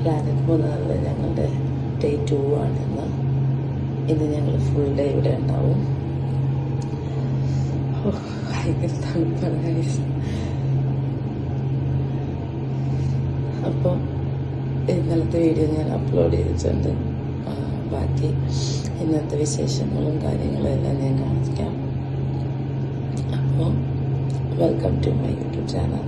Planet മൂന്നാറിൽ ഞങ്ങളുടെ day 2 ആണിന്ന്. ഇന്ന് ഞങ്ങൾ ഫുൾ ഡേ ഇവിടെ ഉണ്ടാവും. ഭയങ്കര തണുപ്പാണ്. അപ്പോൾ ഇന്നലത്തെ വീഡിയോ ഞാൻ അപ്ലോഡ് ചെയ്തിട്ടുണ്ട്. ബാക്കി ഇന്നത്തെ വിശേഷങ്ങളും കാര്യങ്ങളും എല്ലാം ഞാൻ കാണിക്കാം. അപ്പോൾ welcome to my YouTube channel.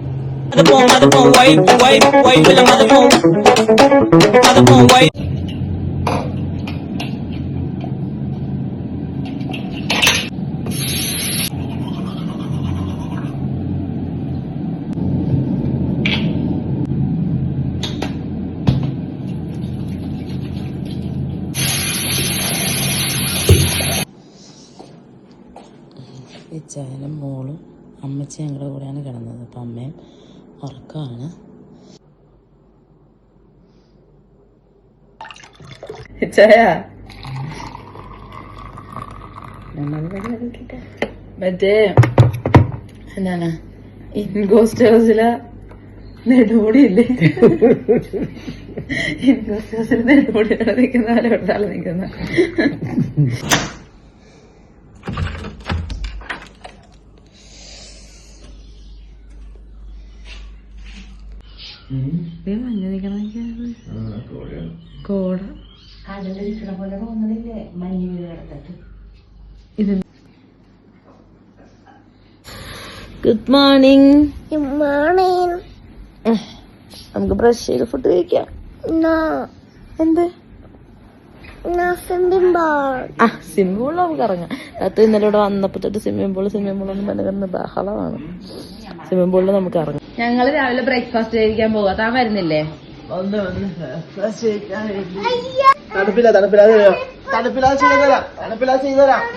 ഇച്ചായനും മോളും അമ്മച്ചി ഞങ്ങളുടെ കൂടെയാണ് കിടന്നത്. അപ്പം അമ്മയും ഉറക്കമാണ്. ഇച്ചായ മറ്റേ എന്നാണ് ഇൻഗോസ്റ്റ് ഹൗസിലെ നെടുമുടിയില്ലേ? ഇൻഗോസ്റ്റ് ഹൗസിൽ നെടുമുടിയോടെ നിൽക്കുന്ന പോലെ ഒരാൾ നിൽക്കുന്ന. മഞ്ഞ നിക്കണ കോട പോലെ തോന്നണില്ലേ? മഞ്ഞ് വീട് കിടത്തിട്ട് ഇത്. Good morning. Good morning. നമുക്ക് ബ്രഷ് ചെയ്ത് ഫുഡ് കഴിക്കാം. എന്ത് സ്വിമ്മിംഗ് പൂളിൽ നമുക്ക് ഇറങ്ങാം. അത് ഇന്നലെ ഇവിടെ വന്നപ്പോ തൊട്ട് സ്വിമ്മിംഗ് പൂളൊന്നും പറഞ്ഞ ബഹളമാണ്. സ്വിമ്മിംഗ് പൂളിൽ നമുക്ക് ഇറങ്ങാം. ഞങ്ങള് രാവിലെ ബ്രേക്ക്ഫാസ്റ്റ് കഴിക്കാൻ പോകാം. താൻ വരുന്നില്ലേ?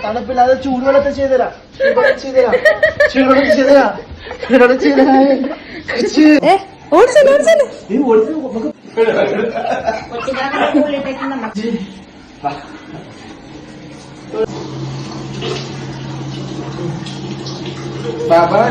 തണുപ്പില്ലാതെ ചൂടുവെള്ളത്തെ ചെയ്തുതരാം. Baba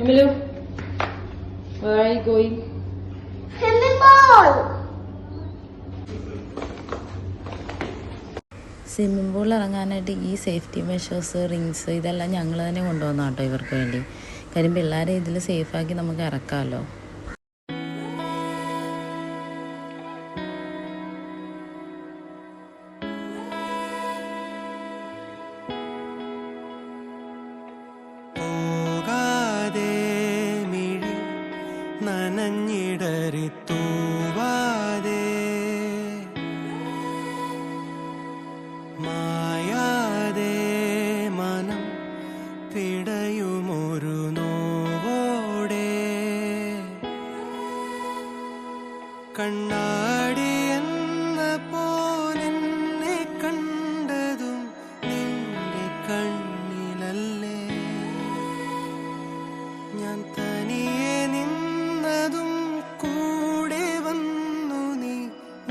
Emilu, where are you going? Swimming പൂളിൽ ഇറങ്ങാനായിട്ട് ഈ സേഫ്റ്റി മെഷേഴ്സ്, റിങ്സ് ഇതെല്ലാം ഞങ്ങൾ തന്നെ കൊണ്ടുവന്ന കേട്ടോ ഇവർക്ക് വേണ്ടി. കാര്യം പിള്ളേരെ ഇതിൽ സേഫാക്കി നമുക്ക് ഇറക്കാമല്ലോ. മായാതെ മനം പിടയുമൊരു നോവോടെ കണ്ണാടി എന്ന പോലെന്നെ കണ്ടതും നിന്റെ കണ്ണിലല്ലേ? ഞാൻ തനിയെ നിന്നതും കൂടെ വന്നു നീ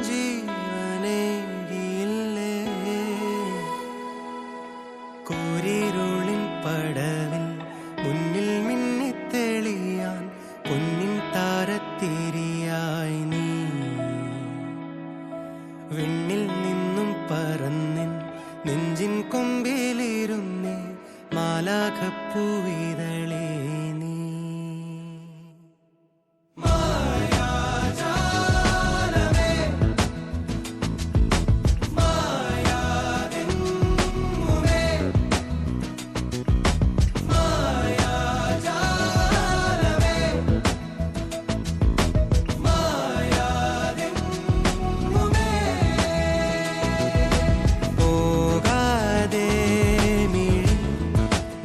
ജീവനേകിയില്ലേ? കൂരിരുളിൻ പടവിൽ മുന്നിൽ മിന്നിത്തെളിയാൻ പൊന്നിൻ താരത്തിരിയായി നീ വിണ്ണിൽ നിന്നും പറന്നിൻ നെഞ്ചിൻ കൊമ്പിലിരുന്നേ മാലാഖപ്പൂവിതളേ നീ.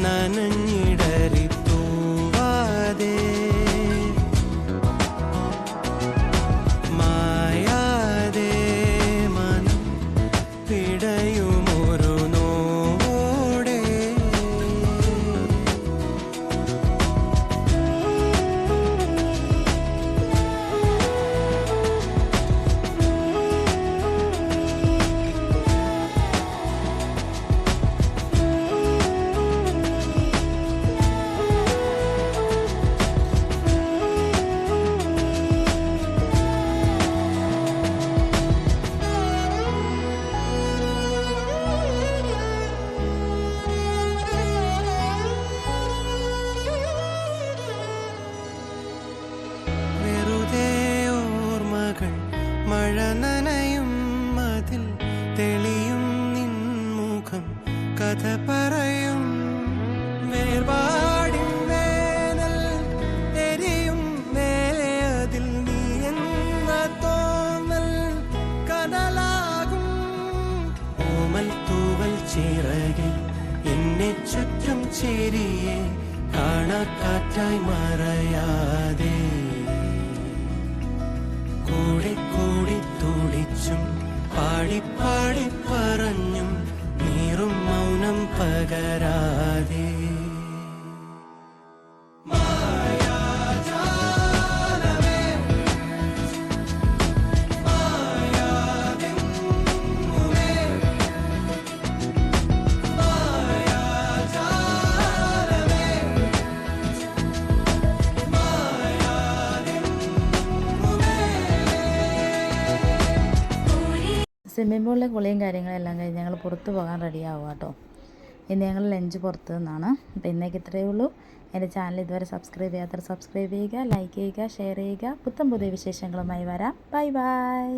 നനഞ്ഞിട കാറ്റായി മറയാതെ കൂടെ കൂടി തുടിച്ചും പാടി പാടി പറഞ്ഞും നീറും മൗനം പകരാതെ സ്വിമ്മിംഗ് പൂളിലെ കുളിയും കാര്യങ്ങളെല്ലാം കഴിഞ്ഞ് ഞങ്ങൾ പുറത്ത് പോകാൻ റെഡിയാവുക കേട്ടോ. ഇന്ന് ഞങ്ങൾ ലഞ്ച് പുറത്ത് നിന്നാണ്. അപ്പോൾ ഇന്നേക്ക് ഇത്രയേ ഉള്ളൂ. എൻ്റെ ചാനൽ ഇതുവരെ സബ്സ്ക്രൈബ് ചെയ്യാത്തവർ സബ്സ്ക്രൈബ് ചെയ്യുക, ലൈക്ക് ചെയ്യുക, ഷെയർ ചെയ്യുക. പുത്തൻ പുതിയ വിശേഷങ്ങളുമായി വരാം. Bye bye.